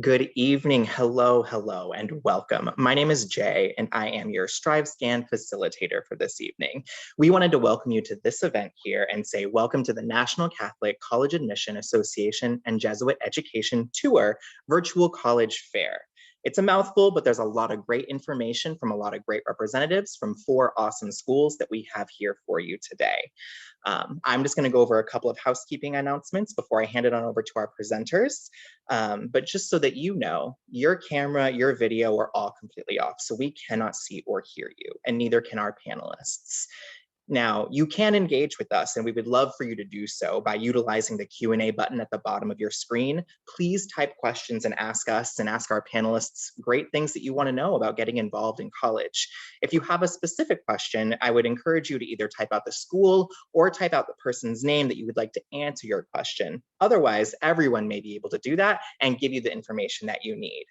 Good evening, hello, and welcome. My name is Jay, and I am your StriveScan facilitator for this evening. We wanted to welcome you to this event here and say welcome to the National Catholic College Admission Association and Jesuit Education Tour Virtual College Fair. It's a mouthful, but there's a lot of great information from a lot of great representatives from 4 awesome schools that we have here for you today. I'm just going to go over a couple of housekeeping announcements before I hand it on over to our presenters. But just so that you know, your camera, your video are all completely off, so we cannot see or hear you, and neither can our panelists. Now, you can engage with us, and we would love for you to do so by utilizing the Q&A button at the bottom of your screen. Please type questions and ask us and ask our panelists great things that you want to know about getting involved in college. If you have a specific question, I would encourage you to either type out the school or type out the person's name that you would like to answer your question. Otherwise, everyone may be able to do that and give you the information that you need.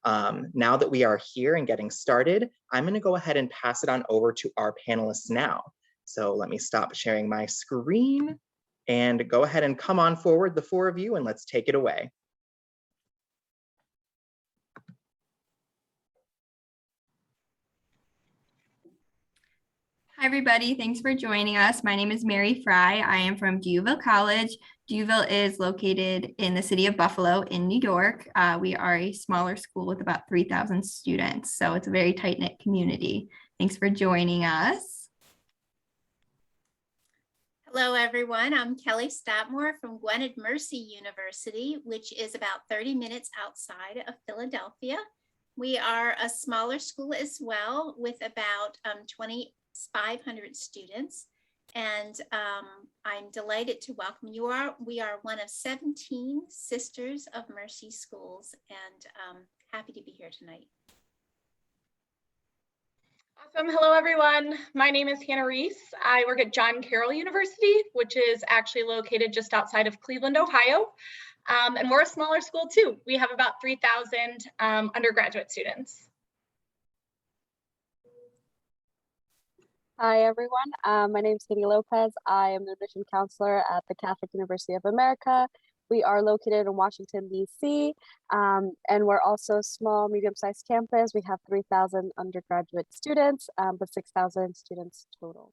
Now that we are here and getting started, I'm going to go ahead and pass it on over to our panelists now. So let me stop sharing my screen and go ahead and come on forward, the 4 of you, and let's take it away. Hi, everybody. Thanks for joining us. My name is Mary Fry. I am from Dewville College. Dewville is located in the city of Buffalo in New York. We are a smaller school with about 3,000 students, so it's a very tight-knit community. Thanks for joining us. Hello, everyone. I'm Kelly Statmore from Gwynedd Mercy University, which is about 30 minutes outside of Philadelphia. We are a smaller school as well with about 2,500 students. And I'm delighted to welcome you. We are one of 17 Sisters of Mercy schools, and happy to be here tonight. Awesome. Hello, everyone. My name is Hannah Reese. I work at John Carroll University, which is actually located just outside of Cleveland, Ohio. And we're a smaller school too. We have about 3,000 undergraduate students. Hi, everyone. My name is Katie Lopez. I am the admission counselor at the Catholic University of America. We are located in Washington, D.C., and we're also a small, medium-sized campus. We have 3,000 undergraduate students, but 6,000 students total.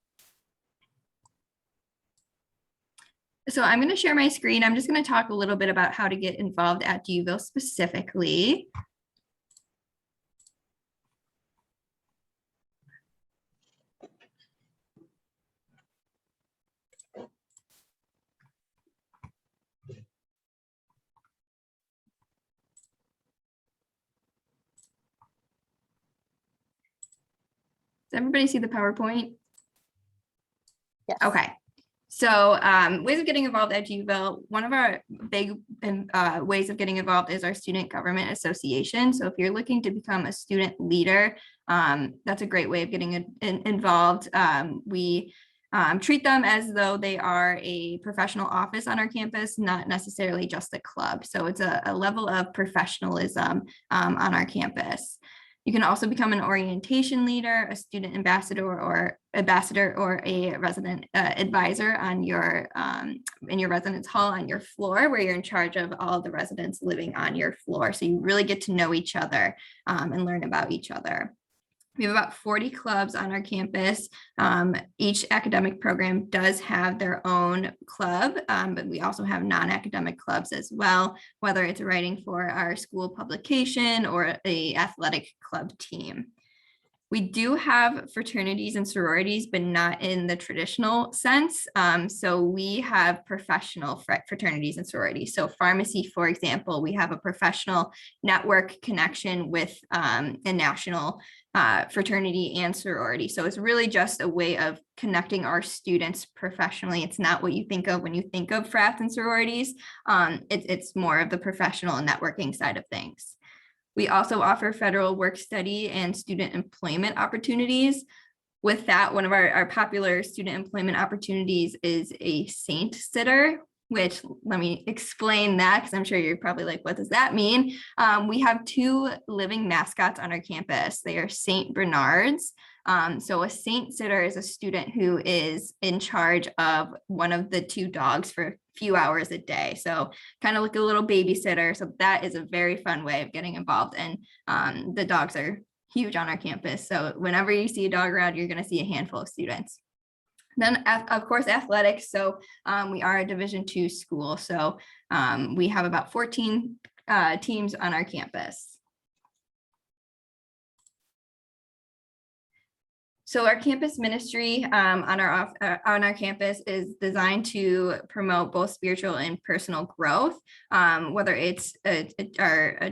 So I'm going to share my screen. I'm just going to talk a little bit about how to get involved at Dewville specifically. Does everybody see the PowerPoint? Yes. Okay. So ways of getting involved at Dewville, one of our big ways of getting involved is our Student Government Association. So if you're looking to become a student leader, that's a great way of getting involved. We treat them as though they are a professional office on our campus, not necessarily just a club. So it's a level of professionalism on our campus. You can also become an orientation leader, a student ambassador, or a resident advisor on your in your residence hall on your floor, where you're in charge of all the residents living on your floor. So you really get to know each other and learn about each other. We have about 40 clubs on our campus. Each academic program does have their own club, but we also have non-academic clubs as well, whether it's writing for our school publication or an athletic club team. We do have fraternities and sororities, but not in the traditional sense. So we have professional fraternities and sororities. So pharmacy, for example, we have a professional network connection with a national fraternity and sorority. So it's really just a way of connecting our students professionally. It's not what you think of when you think of frats and sororities. It's more of the professional and networking side of things. We also offer federal work study and student employment opportunities. With that, one of our popular student employment opportunities is a saint sitter, which let me explain that because I'm sure you're probably like, what does that mean? We have 2 living mascots on our campus. They are Saint Bernards. So a saint sitter is a student who is in charge of one of the two dogs for a few hours a day. So kind of like a little babysitter. So that is a very fun way of getting involved. And the dogs are huge on our campus. So whenever you see a dog around, you're going to see a handful of students. Then, of course, athletics. So we are a Division II school. So we have about 14 teams on our campus. So our campus ministry on our campus is designed to promote both spiritual and personal growth, whether it's our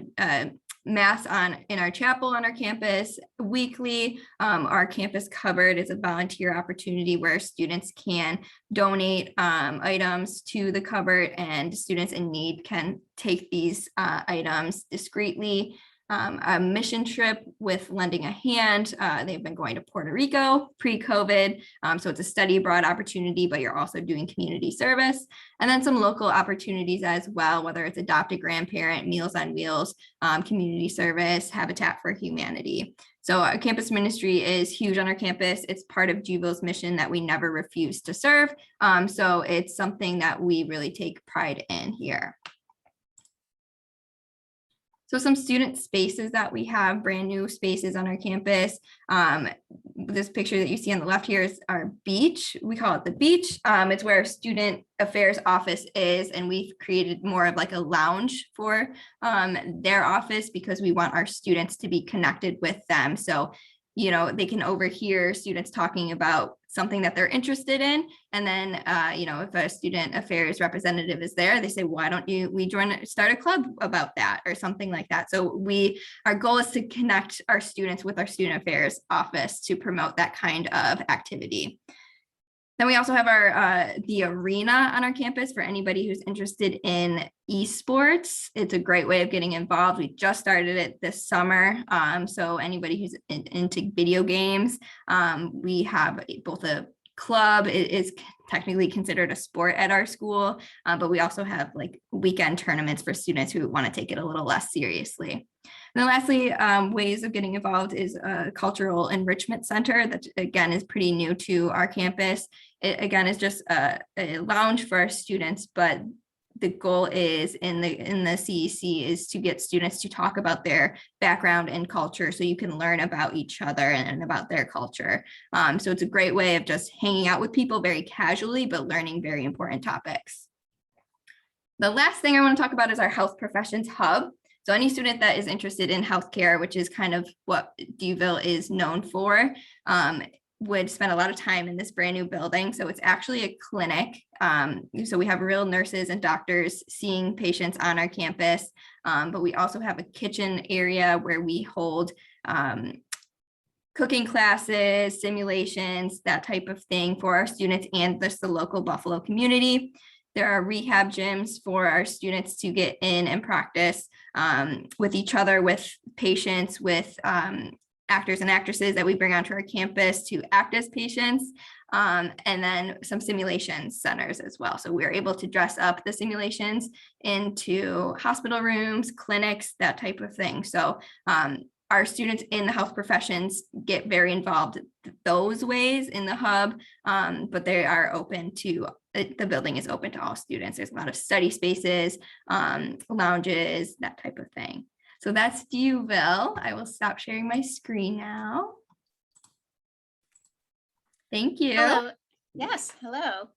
mass in our chapel on our campus weekly. Our campus cupboard is a volunteer opportunity where students can donate items to the cupboard, and students in need can take these items discreetly. A mission trip with Lending a Hand. They've been going to Puerto Rico pre-COVID. So it's a study abroad opportunity, but you're also doing community service. And then some local opportunities as well, whether it's Adopt a Grandparent, Meals on Wheels, community service, Habitat for Humanity. So our campus ministry is huge on our campus. It's part of Jubil's mission that we never refuse to serve. So it's something that we really take pride in here. So some student spaces that we have, brand new spaces on our campus. This picture that you see on the left here is our beach. We call it the beach. It's where our student affairs office is, and we've created more of like a lounge for their office because we want our students to be connected with them. So, you know, they can overhear students talking about something that they're interested in. And then, you know, if a student affairs representative is there, they say, why don't we start a club about that or something like that. So our goal is to connect our students with our student affairs office to promote that kind of activity. Then we also have the arena on our campus for anybody who's interested in esports. It's a great way of getting involved. We just started it this summer. So anybody who's into video games, we have both a club. It is technically considered a sport at our school, but we also have like weekend tournaments for students who want to take it a little less seriously. And then lastly, ways of getting involved is a cultural enrichment center that, again, is pretty new to our campus. It, again, is just a lounge for our students, but the goal is in the CEC is to get students to talk about their background and culture so you can learn about each other and about their culture. So it's a great way of just hanging out with people very casually, but learning very important topics. The last thing I want to talk about is our Health Professions Hub. So any student that is interested in healthcare, which is kind of what Duville is known for, would spend a lot of time in this brand new building. So it's actually a clinic. So we have real nurses and doctors seeing patients on our campus, but we also have a kitchen area where we hold cooking classes, simulations, that type of thing for our students and just the local Buffalo community. There are rehab gyms for our students to get in and practice with each other, with patients, with actors and actresses that we bring onto our campus to act as patients, and then some simulation centers as well. So we're able to dress up the simulations into hospital rooms, clinics, that type of thing. So our students in the health professions get very involved those ways in the hub, but they are open to, the building is open to all students. There's a lot of study spaces, lounges, that type of thing. So that's Duville. I will stop sharing my screen now. Thank you. Hello. Yes, hello.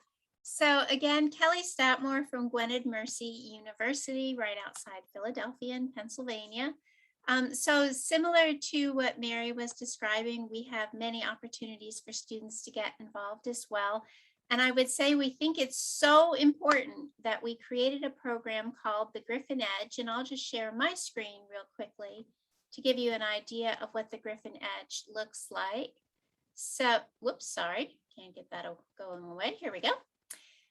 So again, Kelly Statmore from Gwynedd Mercy University, right outside Philadelphia in Pennsylvania. So similar to what Mary was describing, we have many opportunities for students to get involved as well. And I would say we think it's so important that we created a program called the Griffin Edge, and I'll just share my screen real quickly to give you an idea of what the Griffin Edge looks like. So, whoops, sorry, can't get that going away. Here we go.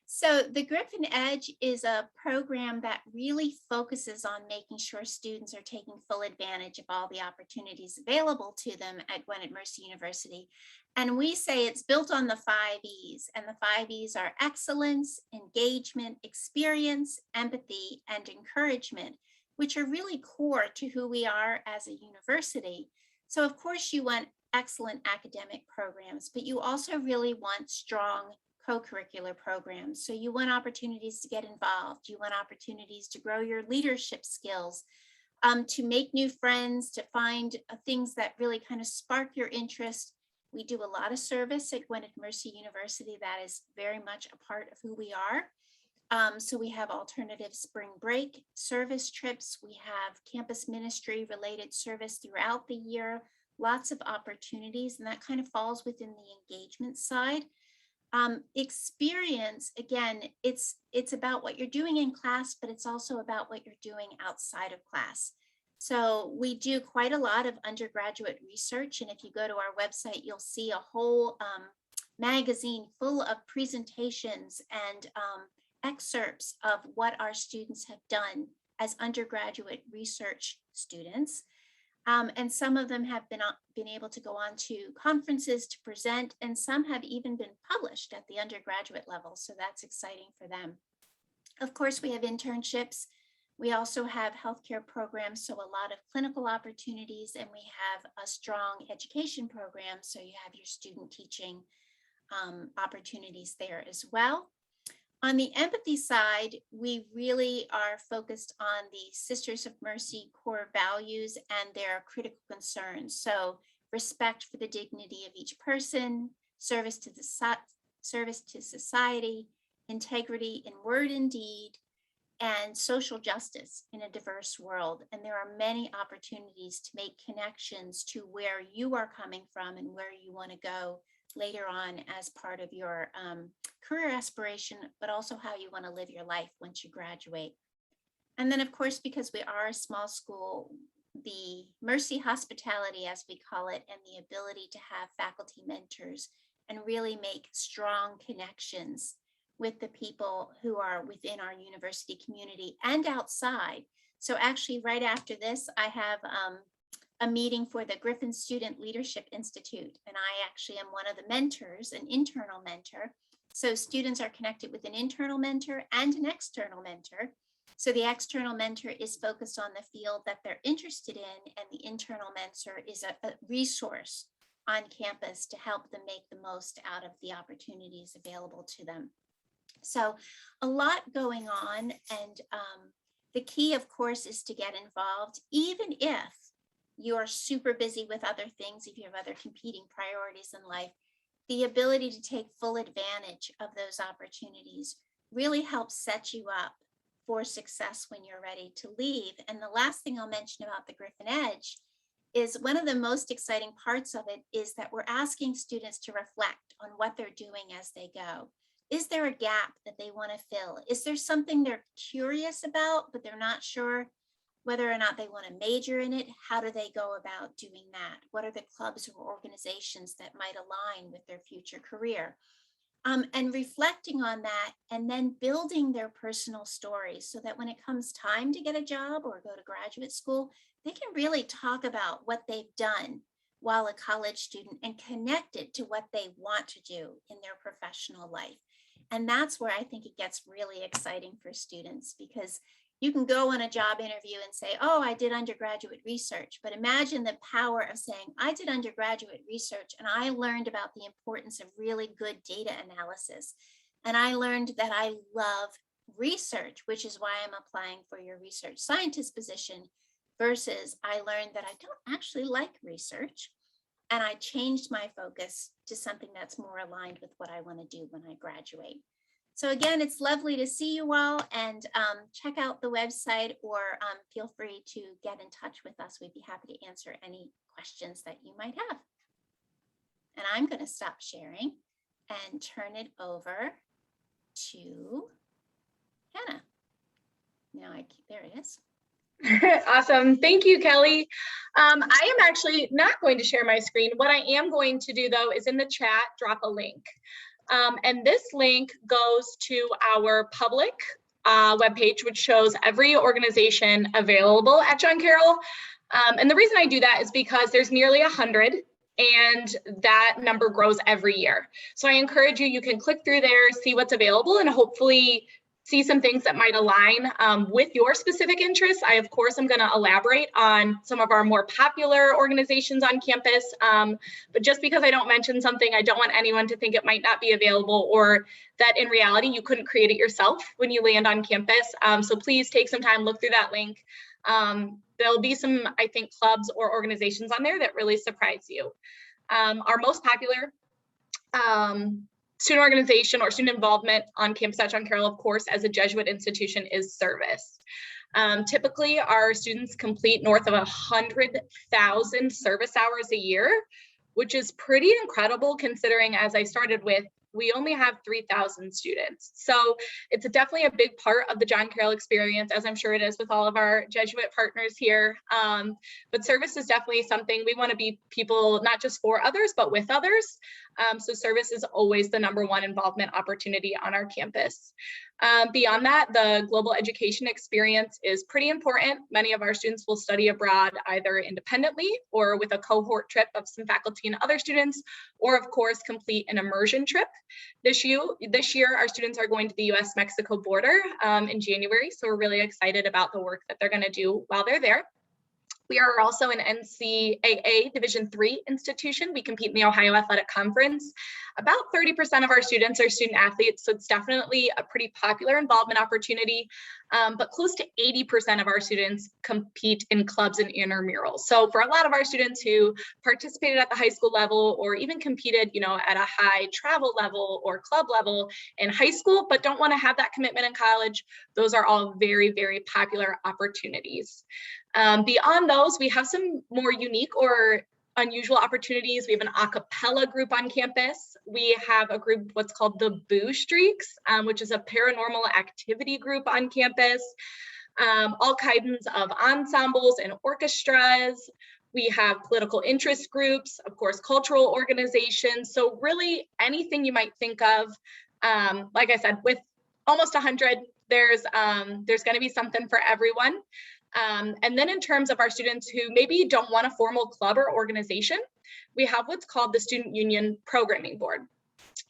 So the Griffin Edge is a program that really focuses on making sure students are taking full advantage of all the opportunities available to them at Gwynedd Mercy University. And we say it's built on the 5 E's, and the 5 E's are excellence, engagement, experience, empathy, and encouragement, which are really core to who we are as a university. So of course you want excellent academic programs, but you also really want strong co-curricular programs. So you want opportunities to get involved. You want opportunities to grow your leadership skills, to make new friends, to find things that really kind of spark your interest. We do a lot of service at Gwynedd Mercy University. That is very much a part of who we are. So we have alternative spring break service trips. We have campus ministry related service throughout the year, lots of opportunities, and that kind of falls within the engagement side. Experience, again, it's about what you're doing in class, but it's also about what you're doing outside of class. So we do quite a lot of undergraduate research. And if you go to our website, you'll see a whole magazine full of presentations and excerpts of what our students have done as undergraduate research students. And some of them have been able to go on to conferences to present, and some have even been published at the undergraduate level. So that's exciting for them. Of course, we have internships. We also have healthcare programs, so a lot of clinical opportunities, and we have a strong education program. So you have your student teaching opportunities there as well. On the empathy side, we really are focused on the Sisters of Mercy core values and their critical concerns. So respect for the dignity of each person, service to society, integrity in word and deed, and social justice in a diverse world. And there are many opportunities to make connections to where you are coming from and where you want to go later on as part of your career aspiration, but also how you want to live your life once you graduate. And then, of course, because we are a small school, the Mercy hospitality, as we call it, and the ability to have faculty mentors and really make strong connections with the people who are within our university community and outside. So actually, right after this, I have a meeting for the Griffin Student Leadership Institute. And I actually am one of the mentors, an internal mentor. So students are connected with an internal mentor and an external mentor. So the external mentor is focused on the field that they're interested in, and the internal mentor is a resource on campus to help them make the most out of the opportunities available to them. So a lot going on. And the key, of course, is to get involved, even if you're super busy with other things, if you have other competing priorities in life. The ability to take full advantage of those opportunities really helps set you up for success when you're ready to leave. And the last thing I'll mention about the Griffin Edge is one of the most exciting parts of it is that we're asking students to reflect on what they're doing as they go. Is there a gap that they want to fill? Is there something they're curious about, but they're not sure whether or not they want to major in it? How do they go about doing that? What are the clubs or organizations that might align with their future career? And reflecting on that, and then building their personal stories so that when it comes time to get a job or go to graduate school, they can really talk about what they've done while a college student and connect it to what they want to do in their professional life. And that's where I think it gets really exciting for students, because you can go on a job interview and say, oh, I did undergraduate research, but imagine the power of saying, I did undergraduate research and I learned about the importance of really good data analysis. And I learned that I love research, which is why I'm applying for your research scientist position, versus I learned that I don't actually like research. And I changed my focus to something that's more aligned with what I want to do when I graduate. So again, it's lovely to see you all, and check out the website, or feel free to get in touch with us. We'd be happy to answer any questions that you might have. And I'm going to stop sharing and turn it over to Hannah. Now there it is. Awesome. Thank you, Kelly. I am actually not going to share my screen. What I am going to do, though, is in the chat, drop a link. And this link goes to our public webpage, which shows every organization available at John Carroll. And the reason I do that is because there's nearly 100, and that number grows every year. So I encourage you, you can click through there, see what's available, and hopefully see some things that might align with your specific interests. I, of course, am going to elaborate on some of our more popular organizations on campus. But just because I don't mention something, I don't want anyone to think it might not be available or that in reality you couldn't create it yourself when you land on campus. So please take some time, look through that link. There'll be some, I think, clubs or organizations on there that really surprise you. Our most popular student organization or student involvement on campus at John Carroll, of course, as a Jesuit institution, is service. Typically, our students complete north of 100,000 service hours a year, which is pretty incredible considering, as I started with, we only have 3,000 students. So it's definitely a big part of the John Carroll experience, as I'm sure it is with all of our Jesuit partners here. But service is definitely something we want to be people, not just for others, but with others. So service is always the #1 involvement opportunity on our campus. Beyond that, the global education experience is pretty important. Many of our students will study abroad either independently or with a cohort trip of some faculty and other students, or of course, complete an immersion trip. This year, our students are going to the US-Mexico border in January, so we're really excited about the work that they're going to do while they're there. We are also an NCAA Division III institution. We compete in the Ohio Athletic Conference. About 30% of our students are student athletes, so it's definitely a pretty popular involvement opportunity, but close to 80% of our students compete in clubs and intramurals. So for a lot of our students who participated at the high school level or even competed, at a high travel level or club level in high school, but don't want to have that commitment in college, those are all very, very popular opportunities. Beyond those, we have some more unique or unusual opportunities. We have an a cappella group on campus. We have a group, what's called the Boo Streaks, which is a paranormal activity group on campus. All kinds of ensembles and orchestras. We have political interest groups, of course, cultural organizations. So really anything you might think of. Like I said, with almost 100, there's going to be something for everyone. And then in terms of our students who maybe don't want a formal club or organization, we have what's called the Student Union Programming Board.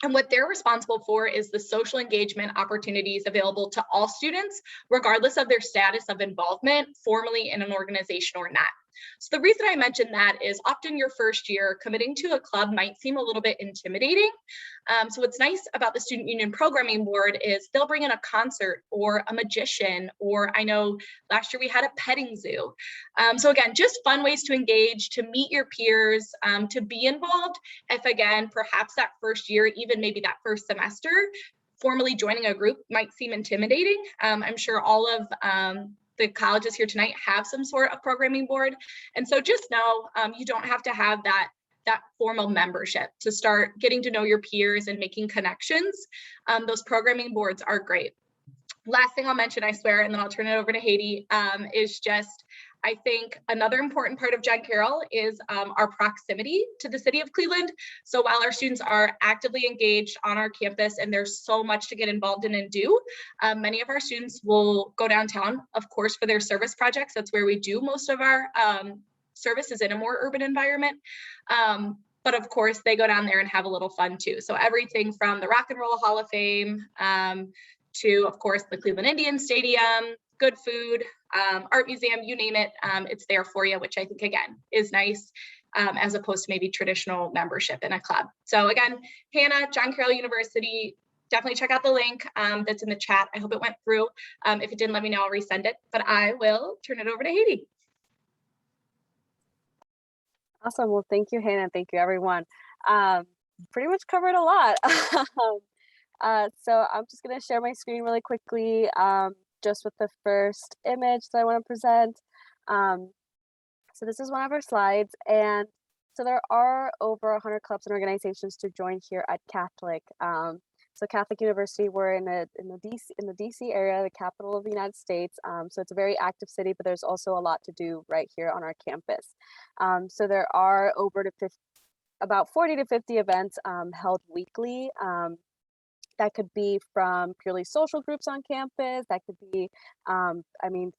And what they're responsible for is the social engagement opportunities available to all students, regardless of their status of involvement formally in an organization or not. So the reason I mentioned that is often your first year committing to a club might seem a little bit intimidating. So what's nice about the Student Union Programming Board is they'll bring in a concert or a magician, or I know last year we had a petting zoo. So again, just fun ways to engage, to meet your peers, to be involved. If again, perhaps that first year, even maybe that first semester, formally joining a group might seem intimidating. I'm sure all of the colleges here tonight have some sort of programming board. And so just know you don't have to have that formal membership to start getting to know your peers and making connections. Those programming boards are great. Last thing I'll mention, I swear, and then I'll turn it over to Haiti, is just, I think another important part of John Carroll is our proximity to the city of Cleveland. So while our students are actively engaged on our campus and there's so much to get involved in and do, many of our students will go downtown, of course, for their service projects. That's where we do most of our services in a more urban environment. But of course, they go down there and have a little fun too. So everything from the Rock and Roll Hall of Fame to, of course, the Cleveland Indians Stadium, good food, art museum, you name it, it's there for you, which I think, again, is nice as opposed to maybe traditional membership in a club. So again, Hannah, John Carroll University, definitely check out the link that's in the chat. I hope it went through. If it didn't, let me know, I'll resend it, but I will turn it over to Haiti. Awesome. Well, thank you, Hannah. Thank you, everyone. Pretty much covered a lot. So I'm just going to share my screen really quickly, just with the first image that I want to present. So this is one of our slides. And so there are over 100 clubs and organizations to join here at Catholic. So Catholic University, we're in the DC area, the capital of the United States. So it's a very active city, but there's also a lot to do right here on our campus. So there are about 40 to 50 events held weekly. That could be from purely social groups on campus. That could be,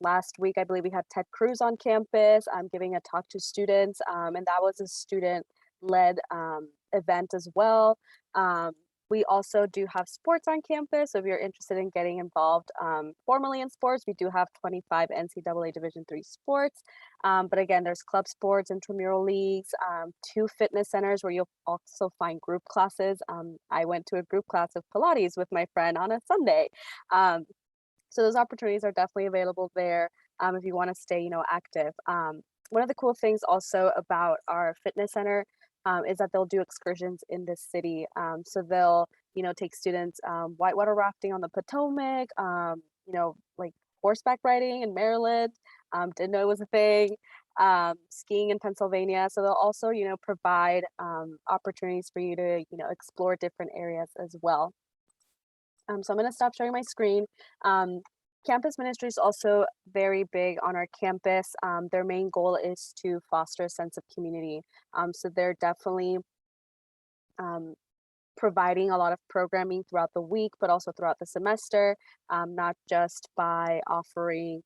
last week, I believe we had Ted Cruz on campus giving a talk to students, and that was a student-led event as well. We also do have sports on campus. So if you're interested in getting involved formally in sports, we do have 25 NCAA Division III sports. But again, there's club sports, intramural leagues, 2 fitness centers where you'll also find group classes. I went to a group class of Pilates with my friend on a Sunday. So those opportunities are definitely available there if you want to stay, active. One of the cool things also about our fitness center is that they'll do excursions in the city. So they'll, take students whitewater rafting on the Potomac, like horseback riding in Maryland. Didn't know it was a thing. Skiing in Pennsylvania. So they'll also, provide opportunities for you to, explore different areas as well. So I'm going to stop sharing my screen. Campus ministry is also very big on our campus. Their main goal is to foster a sense of community. So they're definitely providing a lot of programming throughout the week, but also throughout the semester, not just by offering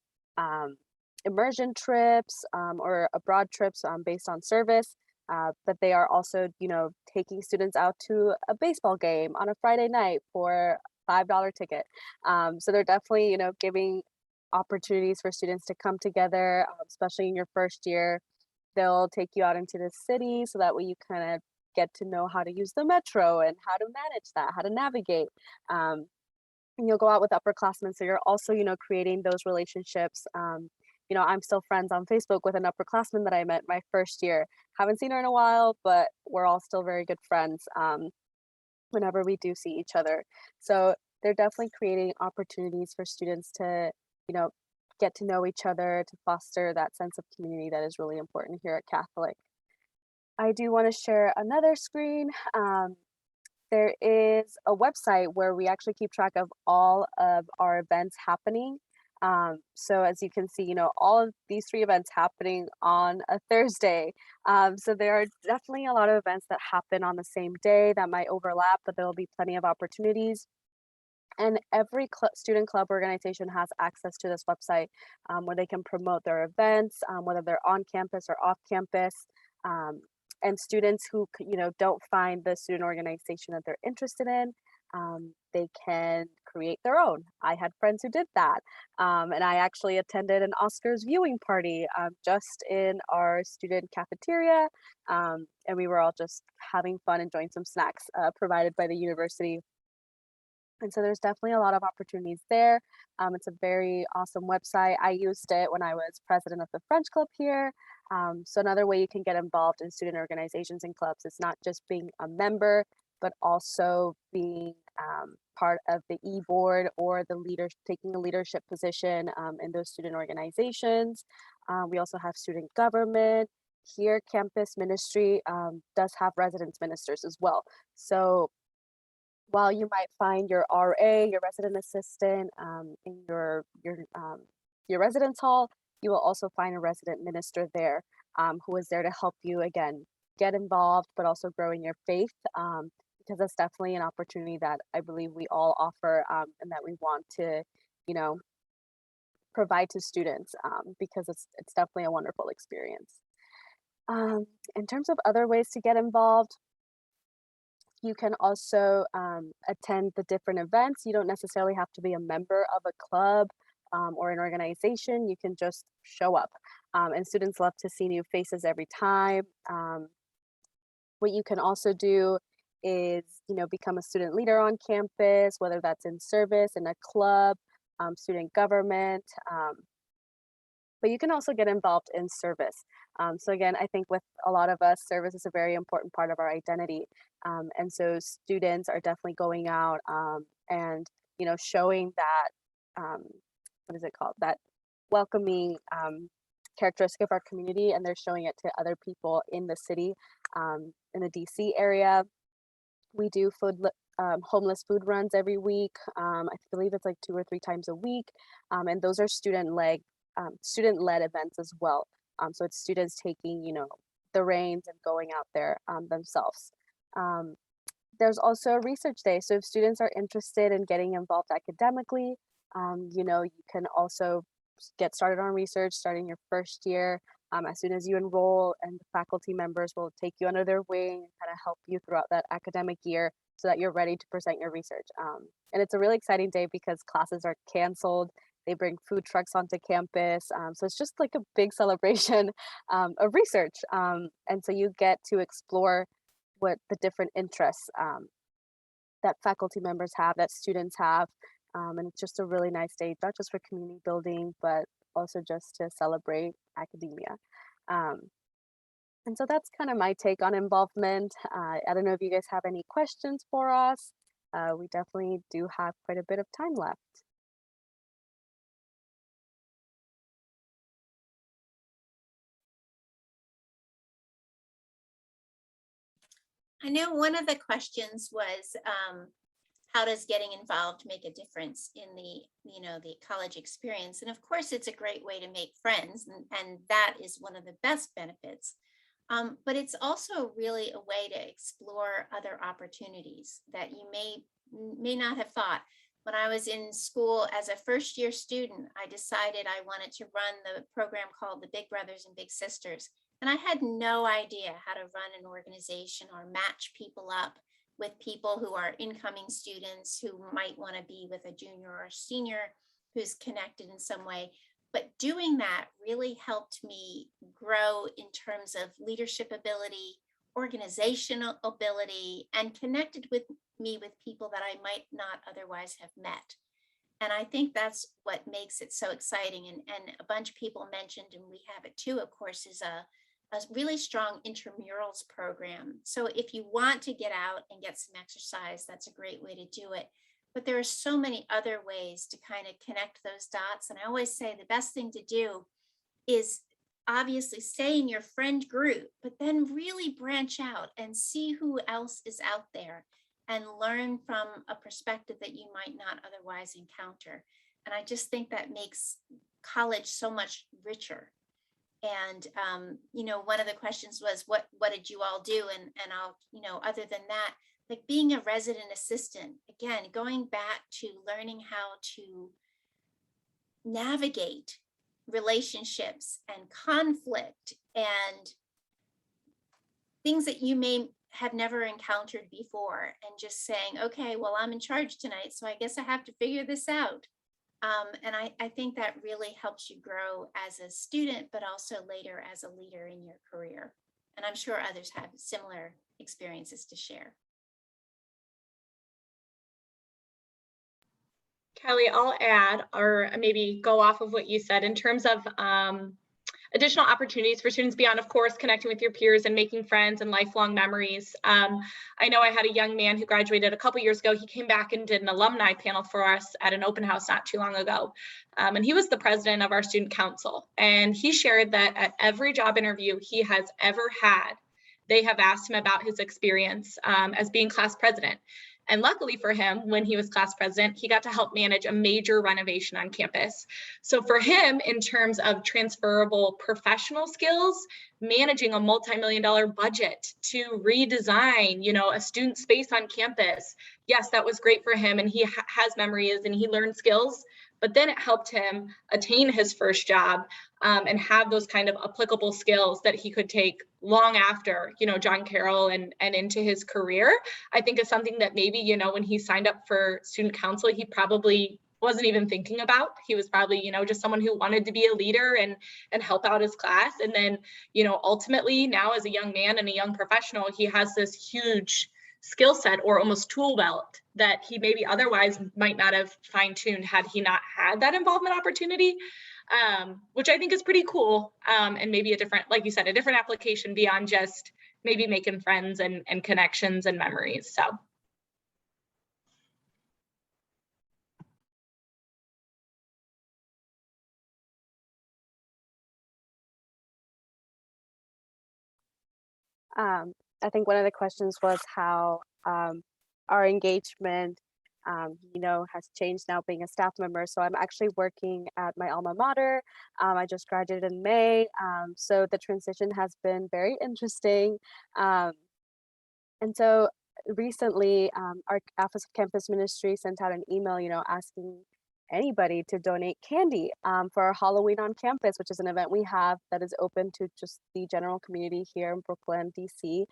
immersion trips or abroad trips based on service, but they are also, taking students out to a baseball game on a Friday night for $5 ticket. So they're definitely, giving opportunities for students to come together, especially in your first year. They'll take you out into the city so that way you kind of get to know how to use the metro and how to manage that, how to navigate. And you'll go out with upperclassmen, so you're also, creating those relationships. I'm still friends on Facebook with an upperclassman that I met my first year. Haven't seen her in a while, but we're all still very good friends whenever we do see each other. So they're definitely creating opportunities for students to, get to know each other, to foster that sense of community that is really important here at Catholic. I do want to share another screen. There is a website where we actually keep track of all of our events happening. So as you can see, all of these 3 events happening on a Thursday. So there are definitely a lot of events that happen on the same day that might overlap, but there will be plenty of opportunities. And every student club organization has access to this website where they can promote their events, whether they're on campus or off campus. And students who, don't find the student organization that they're interested in, they can create their own. I had friends who did that. And I actually attended an Oscars viewing party just in our student cafeteria. And we were all just having fun, enjoying some snacks provided by the university. And so there's definitely a lot of opportunities there. It's a very awesome website. I used it when I was president of the French club here. So another way you can get involved in student organizations and clubs is not just being a member, but also being part of the e-board or the leader, taking a leadership position in those student organizations. We also have student government. Here, campus ministry does have residence ministers as well. So while you might find your RA, your resident assistant, in your residence hall, you will also find a resident minister there who is there to help you, again, get involved, but also grow in your faith, because that's definitely an opportunity that I believe we all offer and that we want to, provide to students because it's definitely a wonderful experience. In terms of other ways to get involved, you can also attend the different events. You don't necessarily have to be a member of a club or an organization. You can just show up. And students love to see new faces every time. What you can also do is, become a student leader on campus, whether that's in service, in a club, student government. But you can also get involved in service. So again, I think with a lot of us, service is a very important part of our identity. And so students are definitely going out and, showing that, what is it called? That welcoming characteristic of our community, and they're showing it to other people in the city, in the DC area. We do homeless food runs every week. I believe it's like 2 or 3 times a week. And those are student-led events as well. So it's students taking, the reins and going out there themselves. There's also a research day. So if students are interested in getting involved academically, you can also get started on research starting your first year. As soon as you enroll, and the faculty members will take you under their wing and kind of help you throughout that academic year so that you're ready to present your research. And it's a really exciting day because classes are canceled. They bring food trucks onto campus. So it's just like a big celebration of research. And so you get to explore what the different interests that faculty members have, that students have. And it's just a really nice day, not just for community building, but also just to celebrate academia. And so that's kind of my take on involvement. I don't know if you guys have any questions for us. We definitely do have quite a bit of time left. I know one of the questions was, how does getting involved make a difference in the, the college experience? And of course, it's a great way to make friends, and that is one of the best benefits. But it's also really a way to explore other opportunities that you may not have thought. When I was in school as a first-year student, I decided I wanted to run the program called the Big Brothers and Big Sisters. And I had no idea how to run an organization or match people up with people who are incoming students who might want to be with a junior or senior who's connected in some way. But doing that really helped me grow in terms of leadership ability, organizational ability, and connected with me with people that I might not otherwise have met. And I think that's what makes it so exciting. And a bunch of people mentioned, and we have it too, of course, is a really strong intramurals program. So if you want to get out and get some exercise, that's a great way to do it. But there are so many other ways to kind of connect those dots. And I always say the best thing to do is obviously stay in your friend group, but then really branch out and see who else is out there and learn from a perspective that you might not otherwise encounter. And I just think that makes college so much richer. And, one of the questions was, what did you all do? And I'll, other than that, like being a resident assistant, again, going back to learning how to navigate relationships and conflict and things that you may have never encountered before, and just saying, okay, well, I'm in charge tonight, so I guess I have to figure this out. And I think that really helps you grow as a student, but also later as a leader in your career. And I'm sure others have similar experiences to share. Kelly, I'll add, or maybe go off of what you said in terms of additional opportunities for students beyond, of course, connecting with your peers and making friends and lifelong memories. I know I had a young man who graduated a couple years ago. He came back and did an alumni panel for us at an open house not too long ago. And he was the president of our student council. And he shared that at every job interview he has ever had, they have asked him about his experience as being class president. And luckily for him, when he was class president, he got to help manage a major renovation on campus. So for him, in terms of transferable professional skills, managing a multi-million-dollar budget to redesign, a student space on campus, yes, that was great for him. And he has memories and he learned skills, but then it helped him attain his first job and have those kind of applicable skills that he could take long after, John Carroll and into his career. I think is something that maybe, when he signed up for student council, he probably wasn't even thinking about. He was probably, just someone who wanted to be a leader and help out his class. And then, ultimately now as a young man and a young professional, he has this huge skill set or almost tool belt that he maybe otherwise might not have fine-tuned had he not had that involvement opportunity, which I think is pretty cool. And maybe a different, like you said, a different application beyond just maybe making friends and connections and memories. So. I think one of the questions was how our engagement, has changed now being a staff member. So I'm actually working at my alma mater. I just graduated in May. So the transition has been very interesting. And so recently, our Office of Campus Ministry sent out an email, asking anybody to donate candy for our Halloween on campus, which is an event we have that is open to just the general community here in Brooklyn, DC.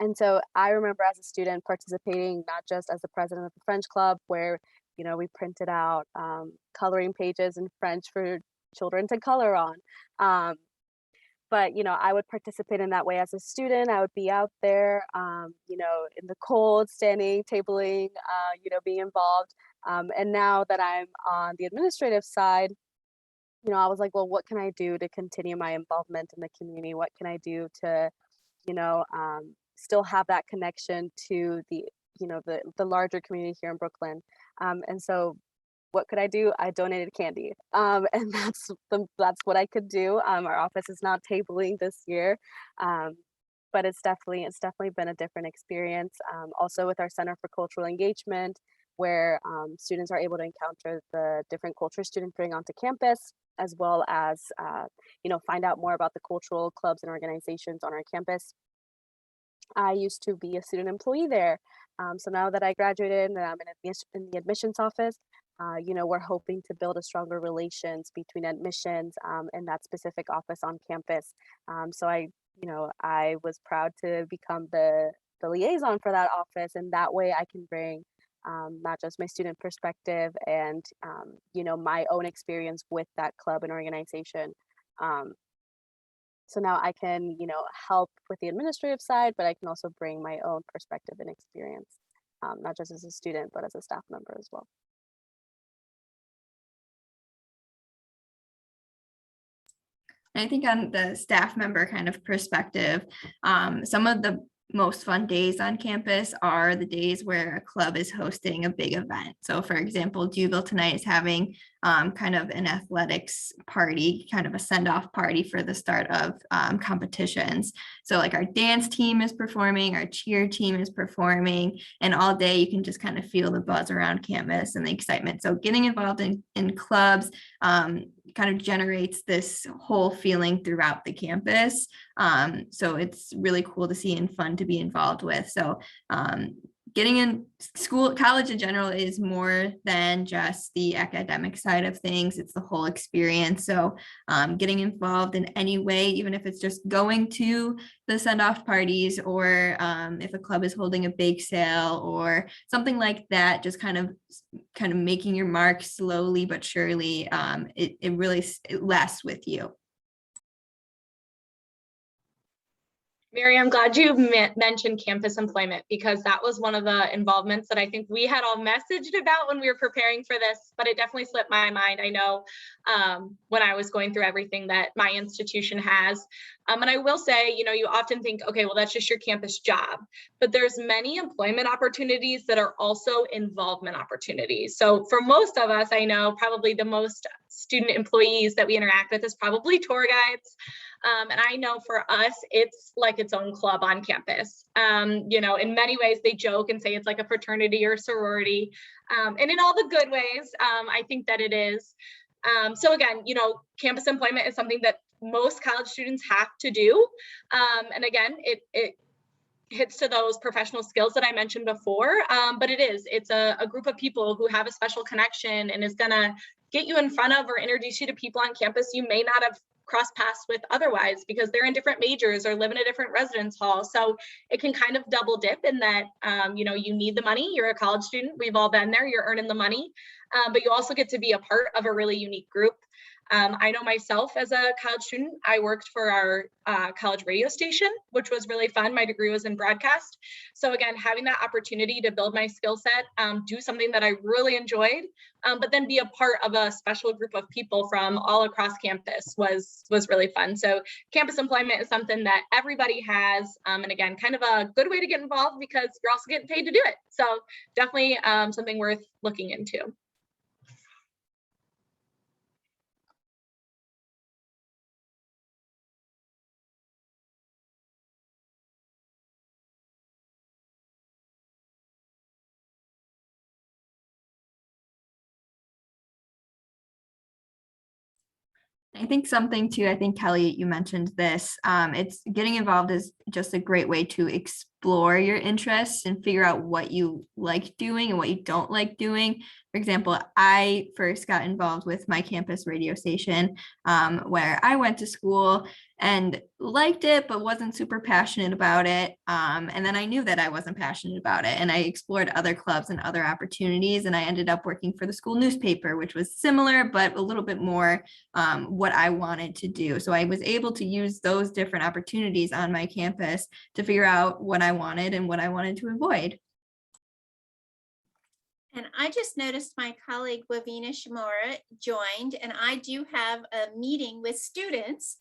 And so I remember as a student participating, not just as the president of the French club, where, you know, we printed out coloring pages in French for children to color on. Um, but, you know, I would participate in that way as a student. I would be out there, you know, in the cold, standing, tabling, you know, being involved. And now that I'm on the administrative side, you know, I was like, well, what can I do to continue my involvement in the community? What can I do to, you know, still have that connection to the, you know, the larger community here in Brooklyn? And so what could I do? I donated candy, and that's what I could do. Our office is not tabling this year, um, but it's definitely been a different experience. Also with our Center for Cultural Engagement, where students are able to encounter the different culture students bring onto campus, as well as you know, find out more about the cultural clubs and organizations on our campus. I used to be a student employee there. So now that I graduated and I'm in the admissions office, you know, we're hoping to build a stronger relations between admissions and that specific office on campus. So you know, I was proud to become the liaison for that office, and that way I can bring not just my student perspective and, you know, my own experience with that club and organization. Um, so now I can, you know, help with the administrative side, but I can also bring my own perspective and experience, not just as a student, but as a staff member as well. I think on the staff member kind of perspective, some of the most fun days on campus are the days where a club is hosting a big event. So for example, Dewville tonight is having kind of an athletics party, kind of a send-off party for the start of competitions. So like our dance team is performing, our cheer team is performing, and all day you can just kind of feel the buzz around campus and the excitement. So getting involved in clubs kind of generates this whole feeling throughout the campus. So it's really cool to see and fun to be involved with. So getting in college in general is more than just the academic side of things. It's the whole experience. So getting involved in any way, even if it's just going to the send-off parties, or if a club is holding a bake sale or something like that, just kind of making your mark slowly but surely, it really lasts with you. Mary, I'm glad you mentioned campus employment, because that was one of the involvements that I think we had all messaged about when we were preparing for this, but it definitely slipped my mind. I know when I was going through everything that my institution has. And I will say, you know, you often think, okay, well, that's just your campus job, but there's many employment opportunities that are also involvement opportunities. So for most of us, I know probably the most student employees that we interact with is probably tour guides. And I know for us, it's like its own club on campus. You know, in many ways, they joke and say it's like a fraternity or sorority. And in all the good ways, I think that it is. So again, you know, campus employment is something that most college students have to do. And again, it hits to those professional skills that I mentioned before, but it's a group of people who have a special connection and is gonna get you in front of or introduce you to people on campus you may not have crossed paths with otherwise, because they're in different majors or live in a different residence hall. So it can kind of double dip in that, you know, you need the money, you're a college student, we've all been there, you're earning the money, but you also get to be a part of a really unique group. I know myself as a college student, I worked for our college radio station, which was really fun. My degree was in broadcast. So again, having that opportunity to build my skill set, do something that I really enjoyed, but then be a part of a special group of people from all across campus was really fun. So campus employment is something that everybody has. And again, kind of a good way to get involved because you're also getting paid to do it. So definitely something worth looking into. I think something too, I think Kelly, you mentioned this, it's getting involved is just a great way to explore your interests and figure out what you like doing and what you don't like doing. For example, I first got involved with my campus radio station where I went to school and liked it, but wasn't super passionate about it. And then I knew that I wasn't passionate about it. And I explored other clubs and other opportunities. And I ended up working for the school newspaper, which was similar, but a little bit more what I wanted to do. So I was able to use those different opportunities on my campus to figure out what I wanted and what I wanted to avoid. And I just noticed my colleague Wavina Shimura joined, and I do have a meeting with students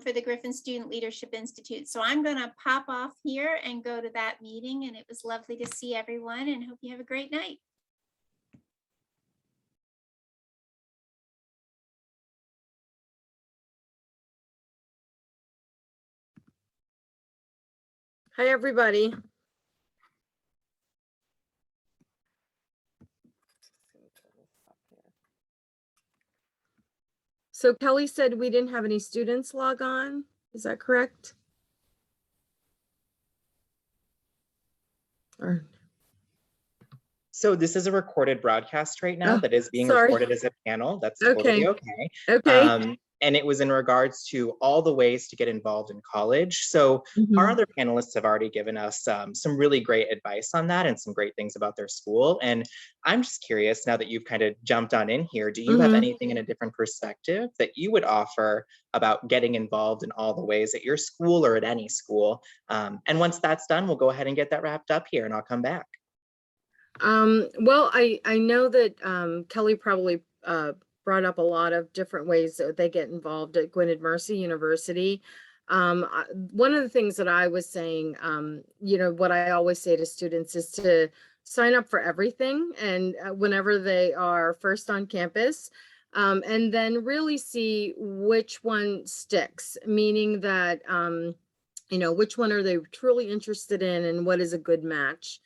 for the Griffin Student Leadership Institute. So I'm going to pop off here and go to that meeting. And it was lovely to see everyone, and hope you have a great night. Hi, everybody. So Kelly said we didn't have any students log on. Is that correct? Or So this is a recorded broadcast right now that is being sorry. recorded as a panel. That's totally okay. Okay. And it was in regards to all the ways to get involved in college. So our other panelists have already given us some really great advice on that and some great things about their school. And I'm just curious, now that you've kind of jumped on in here, do you have anything in a different perspective that you would offer about getting involved in all the ways at your school or at any school? And once that's done, we'll go ahead and get that wrapped up here and I'll come back. Well, I know that Kelly probably brought up a lot of different ways that they get involved at Griffin Edge University. One of the things that I was saying, you know, what I always say to students is to sign up for everything, and whenever they are first on campus, and then really see which one sticks, meaning that, you know, which one are they truly interested in and what is a good match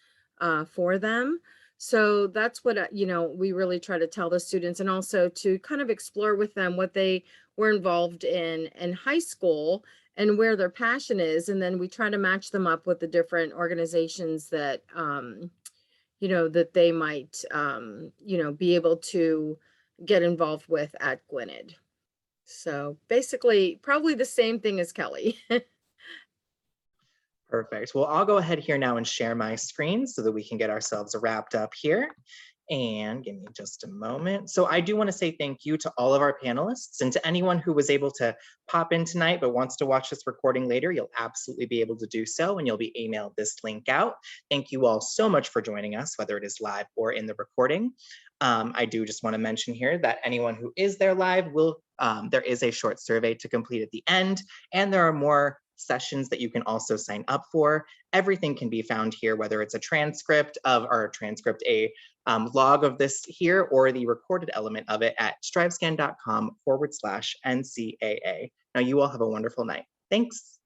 for them. So that's what, you know, we really try to tell the students, and also to kind of explore with them what they were involved in high school and where their passion is. And then we try to match them up with the different organizations that, you know, that they might, you know, be able to get involved with at Griffin. So basically, probably the same thing as Kelly. Perfect. Well, I'll go ahead here now and share my screen so that we can get ourselves wrapped up here. And give me just a moment. So I do want to say thank you to all of our panelists, and to anyone who was able to pop in tonight but wants to watch this recording later. You'll absolutely be able to do so, and you'll be emailed this link out. Thank you all so much for joining us, whether it is live or in the recording. I do just want to mention here that anyone who is there live will, there is a short survey to complete at the end, and there are more sessions that you can also sign up for. Everything can be found here, whether it's a transcript of, or a transcript, a log of this here, or the recorded element of it at strivescan.com/NCAA. Now you all have a wonderful night. Thanks.